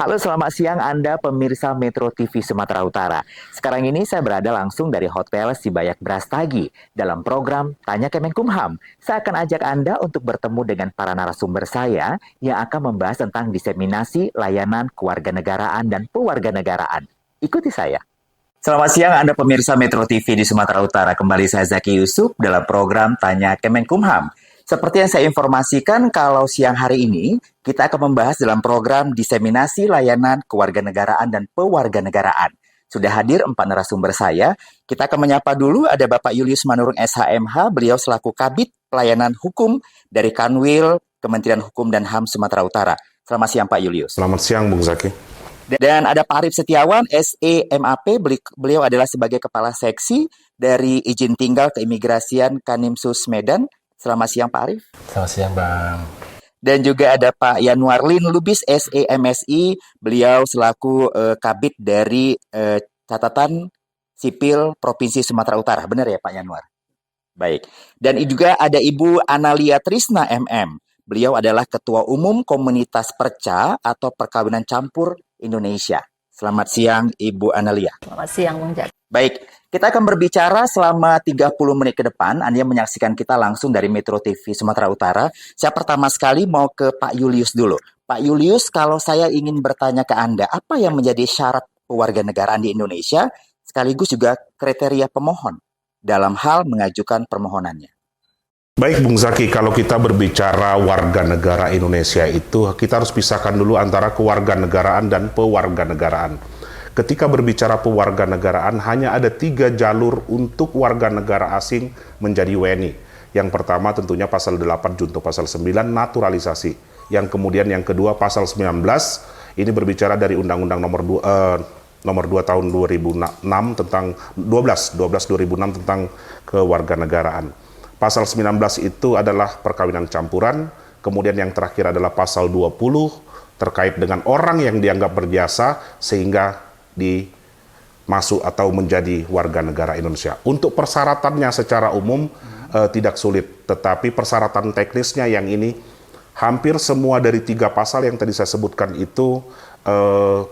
Halo, selamat siang Anda pemirsa Metro TV Sumatera Utara. Sekarang ini saya berada langsung dari Hotel Sibayak Brastagi dalam program Tanya Kemenkumham. Saya akan ajak Anda untuk bertemu dengan para narasumber saya yang akan membahas tentang diseminasi layanan kewarganegaraan dan pewarganegaraan. Ikuti saya. Selamat siang Anda pemirsa Metro TV di Sumatera Utara. Kembali saya Zaki Yusuf dalam program Tanya Kemenkumham. Seperti yang saya informasikan, kalau siang hari ini kita akan membahas dalam program diseminasi layanan kewarganegaraan dan pewarganegaraan. Sudah hadir 4 narasumber saya. Kita akan menyapa dulu ada Bapak Julius Manurung SHMH, beliau selaku Kabid Pelayanan Hukum dari Kanwil Kementerian Hukum dan HAM Sumatera Utara. Selamat siang Pak Julius. Selamat siang Bung Zaki. Dan ada Pak Arif Setiawan, SEMAP, beliau adalah sebagai Kepala Seksi dari Izin Tinggal Keimigrasian Kanimsus Medan. Selamat siang Pak Arif. Selamat siang Bang. Dan juga ada Pak Yanuarlin Lubis, SEMSI, beliau selaku Kabid dari Catatan Sipil Provinsi Sumatera Utara. Benar ya Pak Yanuar? Baik. Dan juga ada Ibu Analia Trisna MM. Beliau adalah Ketua Umum Komunitas Perca atau Perkawinan Campur Indonesia. Selamat siang Ibu Analia. Selamat siang Bung Jack. Baik, kita akan berbicara selama 30 menit ke depan. Anda menyaksikan kita langsung dari Metro TV Sumatera Utara. Saya pertama sekali mau ke Pak Julius dulu. Pak Julius, kalau saya ingin bertanya ke Anda, apa yang menjadi syarat kewarganegaraan di Indonesia, sekaligus juga kriteria pemohon dalam hal mengajukan permohonannya? Baik Bung Zaki, kalau kita berbicara warga negara Indonesia itu, kita harus pisahkan dulu antara kewarganegaraan dan pewarganegaraan. Ketika berbicara pewarganegaraan, hanya ada 3 jalur untuk warga negara asing menjadi WNI. Yang pertama tentunya pasal 8 junto pasal 9 naturalisasi. Yang kemudian yang kedua pasal 19, ini berbicara dari Undang-Undang nomor 2 tahun 2006 tentang 12 2006 tentang kewarganegaraan. Pasal 19 itu adalah perkawinan campuran, kemudian yang terakhir adalah pasal 20 terkait dengan orang yang dianggap berjasa sehingga dimasuk atau menjadi warga negara Indonesia. Untuk persyaratannya secara umum tidak sulit, tetapi persyaratan teknisnya yang ini hampir semua dari 3 pasal yang tadi saya sebutkan itu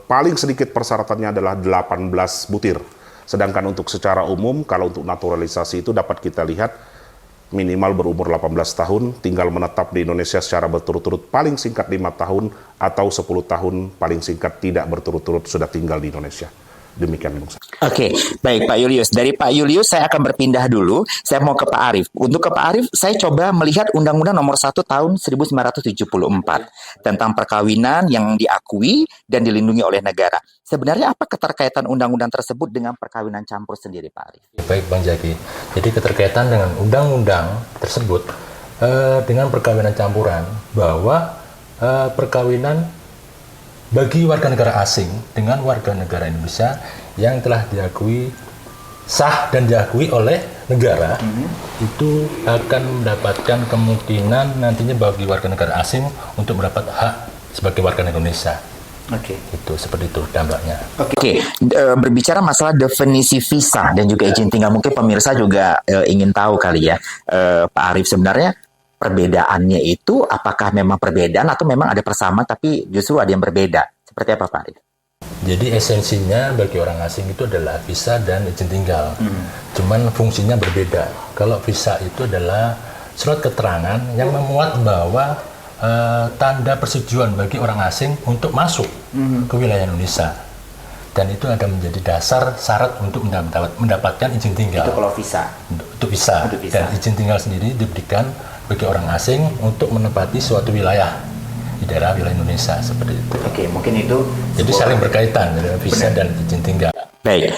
paling sedikit persyaratannya adalah 18 butir. Sedangkan untuk secara umum, kalau untuk naturalisasi itu dapat kita lihat minimal berumur 18 tahun, tinggal menetap di Indonesia secara berturut-turut paling singkat 5 tahun atau 10 tahun paling singkat tidak berturut-turut sudah tinggal di Indonesia. Demikian Bung. Oke, baik Pak Julius. Dari Pak Julius saya akan berpindah dulu. Saya mau ke Pak Arif. Untuk ke Pak Arif, saya coba melihat Undang-Undang Nomor 1 Tahun 1974 tentang perkawinan yang diakui dan dilindungi oleh negara. Sebenarnya apa keterkaitan undang-undang tersebut dengan perkawinan campur sendiri, Pak Arif? Baik Bang Jaki. Jadi keterkaitan dengan undang-undang tersebut dengan perkawinan campuran, bahwa perkawinan bagi warga negara asing dengan warga negara Indonesia yang telah diakui sah dan diakui oleh negara, itu akan mendapatkan kemungkinan nantinya bagi warga negara asing untuk mendapat hak sebagai warga negara Indonesia. Oke. Itu seperti itu dampaknya. Oke. Berbicara masalah definisi visa dan juga izin tinggal, mungkin pemirsa juga ingin tahu kali ya, Pak Arif, sebenarnya perbedaannya itu apakah memang perbedaan atau memang ada persamaan tapi justru ada yang berbeda? Seperti apa Pak Arif? Jadi esensinya bagi orang asing itu adalah visa dan izin tinggal. Cuman fungsinya berbeda. Kalau visa itu adalah surat keterangan yang memuat bahwa tanda persetujuan bagi orang asing untuk masuk ke wilayah Indonesia. Dan itu ada menjadi dasar syarat untuk mendapatkan izin tinggal. Itu kalau visa. Untuk visa. Dan izin tinggal sendiri diberikan bagi orang asing untuk menempati suatu wilayah di daerah wilayah Indonesia seperti itu. Oke, mungkin itu. Jadi saling berkaitan dengan visa dan izin tinggal. Baik,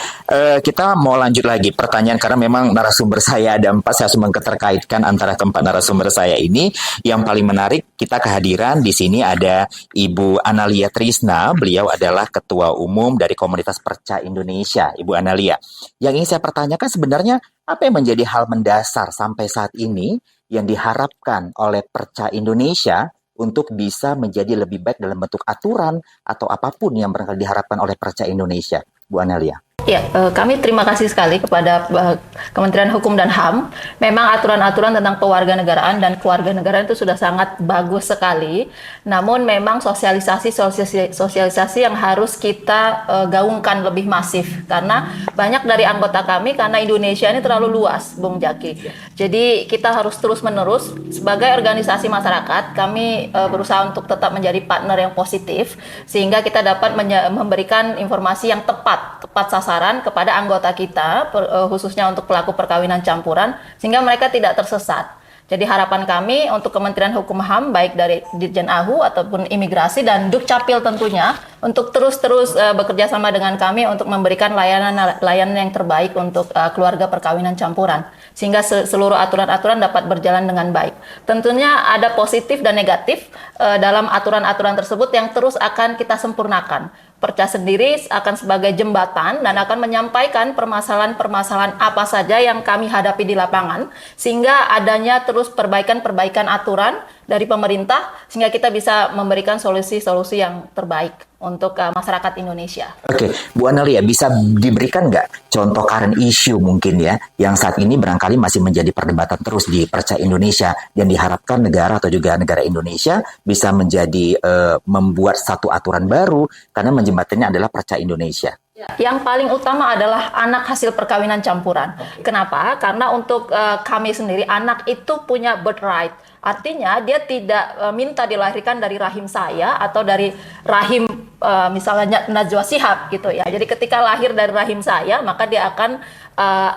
kita mau lanjut lagi pertanyaan karena memang narasumber saya ada 4, saya langsung keterkaitkan antara keempat narasumber saya ini. Yang paling menarik kita kehadiran di sini ada Ibu Analia Trisna, beliau adalah Ketua Umum dari Komunitas Perca Indonesia, Ibu Analia. Yang ingin saya pertanyakan sebenarnya apa yang menjadi hal mendasar sampai saat ini yang diharapkan oleh Perca Indonesia untuk bisa menjadi lebih baik dalam bentuk aturan atau apapun yang barangkali diharapkan oleh Perca Indonesia, Bu Analia? Ya, kami terima kasih sekali kepada Kementerian Hukum dan HAM. Memang aturan-aturan tentang pewarganegaraan dan kewarganegaraan itu sudah sangat bagus sekali. Namun memang sosialisasi yang harus kita gaungkan lebih masif, karena banyak dari anggota kami, karena Indonesia ini terlalu luas, Bung Jaki. Jadi kita harus terus-menerus sebagai organisasi masyarakat, kami berusaha untuk tetap menjadi partner yang positif sehingga kita dapat memberikan informasi yang tepat sasaran kepada anggota kita, khususnya untuk pelaku perkawinan campuran, sehingga mereka tidak tersesat. Jadi harapan kami untuk Kementerian Hukum HAM, baik dari Ditjen AHU ataupun Imigrasi dan Dukcapil tentunya, untuk terus bekerja sama dengan kami untuk memberikan layanan yang terbaik untuk keluarga perkawinan campuran, sehingga seluruh aturan-aturan dapat berjalan dengan baik. Tentunya ada positif dan negatif dalam aturan-aturan tersebut yang terus akan kita sempurnakan. Perca sendiri akan sebagai jembatan dan akan menyampaikan permasalahan-permasalahan apa saja yang kami hadapi di lapangan, sehingga adanya terus perbaikan-perbaikan aturan dari pemerintah, sehingga kita bisa memberikan solusi-solusi yang terbaik untuk masyarakat Indonesia. Oke, Bu Analia, bisa diberikan nggak contoh current issue mungkin ya, yang saat ini barangkali masih menjadi perdebatan terus di Perca Indonesia, dan diharapkan negara atau juga negara Indonesia bisa menjadi membuat satu aturan baru, karena menjembatannya adalah Perca Indonesia. Yang paling utama adalah anak hasil perkawinan campuran. Kenapa? Karena untuk kami sendiri, anak itu punya birthright. Artinya dia tidak minta dilahirkan dari rahim saya atau dari rahim misalnya Najwa Shihab gitu ya. Jadi ketika lahir dari rahim saya, maka dia akan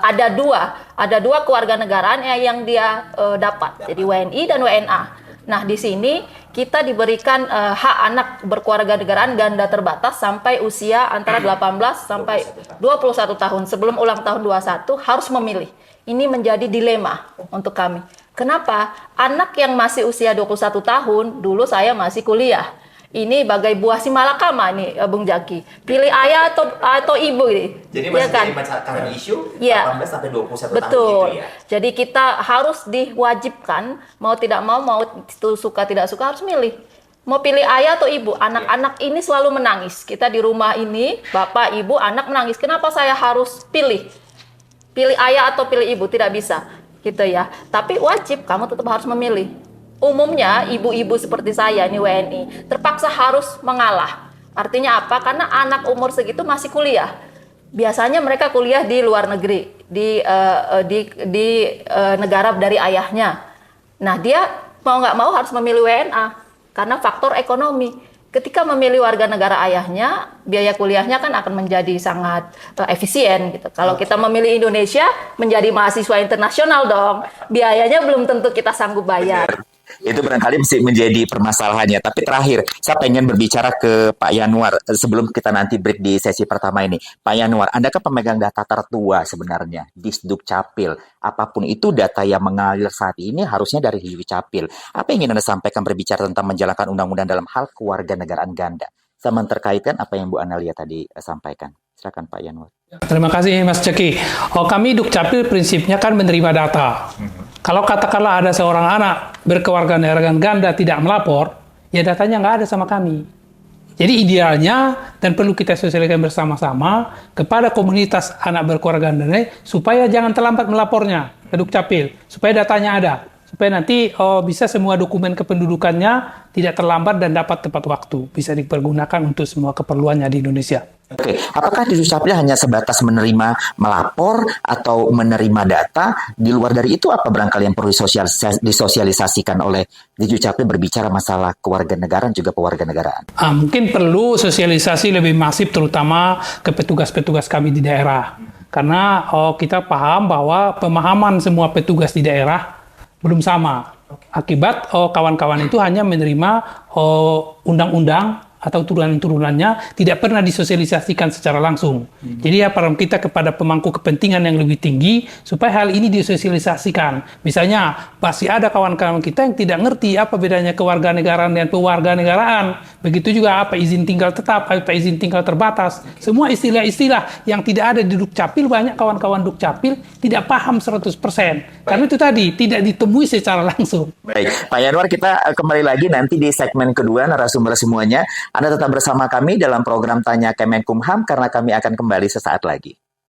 ada dua kewarganegaraan yang dia dapat. Jadi WNI dan WNA. Nah, di sini kita diberikan hak anak berkewarganegaraan ganda terbatas sampai usia antara 18 sampai 21 tahun. Sebelum ulang tahun 21 harus memilih. Ini menjadi dilema untuk kami. Kenapa? Anak yang masih usia 21 tahun, dulu saya masih kuliah. Ini bagai buah si malakama nih, Bung Jaki. Pilih ayah atau ibu ini. Jadi masih kan? current issue ya. 18 sampai 21 Betul. tahun gitu ya. Jadi kita harus diwajibkan, mau tidak mau itu suka tidak suka harus milih. Mau pilih ayah atau ibu. Anak-anak ini selalu menangis. Kita di rumah ini, bapak, ibu, anak menangis. Kenapa saya harus pilih? Pilih ayah atau pilih ibu? Tidak bisa. Gitu ya. Tapi wajib, kamu tetap harus memilih. Umumnya ibu-ibu seperti saya ini WNI terpaksa harus mengalah. Artinya apa? Karena anak umur segitu masih kuliah. Biasanya mereka kuliah di luar negeri, di negara dari ayahnya. Nah, dia mau nggak mau harus memilih WNA karena faktor ekonomi. Ketika memilih warga negara ayahnya, biaya kuliahnya kan akan menjadi sangat efisien gitu. Kalau kita memilih Indonesia, menjadi mahasiswa internasional dong, biayanya belum tentu kita sanggup bayar. Itu barangkali mesti menjadi permasalahannya. Tapi terakhir, saya pengen berbicara ke Pak Yanuar sebelum kita nanti break di sesi pertama ini. Pak Yanuar, Anda kan pemegang data tertua sebenarnya di Dukcapil. Apapun itu data yang mengalir saat ini harusnya dari Dukcapil. Apa yang ingin Anda sampaikan berbicara tentang menjalankan undang-undang dalam hal kewarganegaraan ganda? Sama terkaitkan apa yang Bu Analia tadi sampaikan. Silakan Pak Yanuar. Terima kasih Mas Ceki. Kami Dukcapil prinsipnya kan menerima data. Kalau katakanlah ada seorang anak berkewarganegaraan ganda tidak melapor, ya datanya nggak ada sama kami. Jadi idealnya dan perlu kita sosialisasikan bersama-sama kepada komunitas anak berkewarganegaraan supaya jangan terlambat melapornya ke Dukcapil, supaya datanya ada, supaya nanti bisa semua dokumen kependudukannya tidak terlambat dan dapat tepat waktu, bisa dipergunakan untuk semua keperluannya di Indonesia. Oke, apakah di Dukcapil hanya sebatas menerima melapor atau menerima data? Di luar dari itu apa barangkali yang perlu disosialisasikan oleh di Dukcapil berbicara masalah kewarganegaraan juga pewarganegaraan? Mungkin perlu sosialisasi lebih masif terutama ke petugas-petugas kami di daerah. Karena kita paham bahwa pemahaman semua petugas di daerah belum sama. Akibat kawan-kawan itu hanya menerima undang-undang atau turunan-turunannya tidak pernah disosialisasikan secara langsung. Jadi peran kita kepada pemangku kepentingan yang lebih tinggi supaya hal ini disosialisasikan. Misalnya masih ada kawan-kawan kita yang tidak ngerti apa bedanya kewarganegaraan dan pewarganegaraan. Begitu juga apa izin tinggal tetap, apa izin tinggal terbatas. Semua istilah-istilah yang tidak ada di Dukcapil, banyak kawan-kawan Dukcapil tidak paham 100%. Karena itu tadi tidak ditemui secara langsung. Baik, Pak Yanuar, kita kembali lagi nanti di segmen kedua narasumber semuanya. Anda tetap bersama kami dalam program Tanya Kemenkumham karena kami akan kembali sesaat lagi.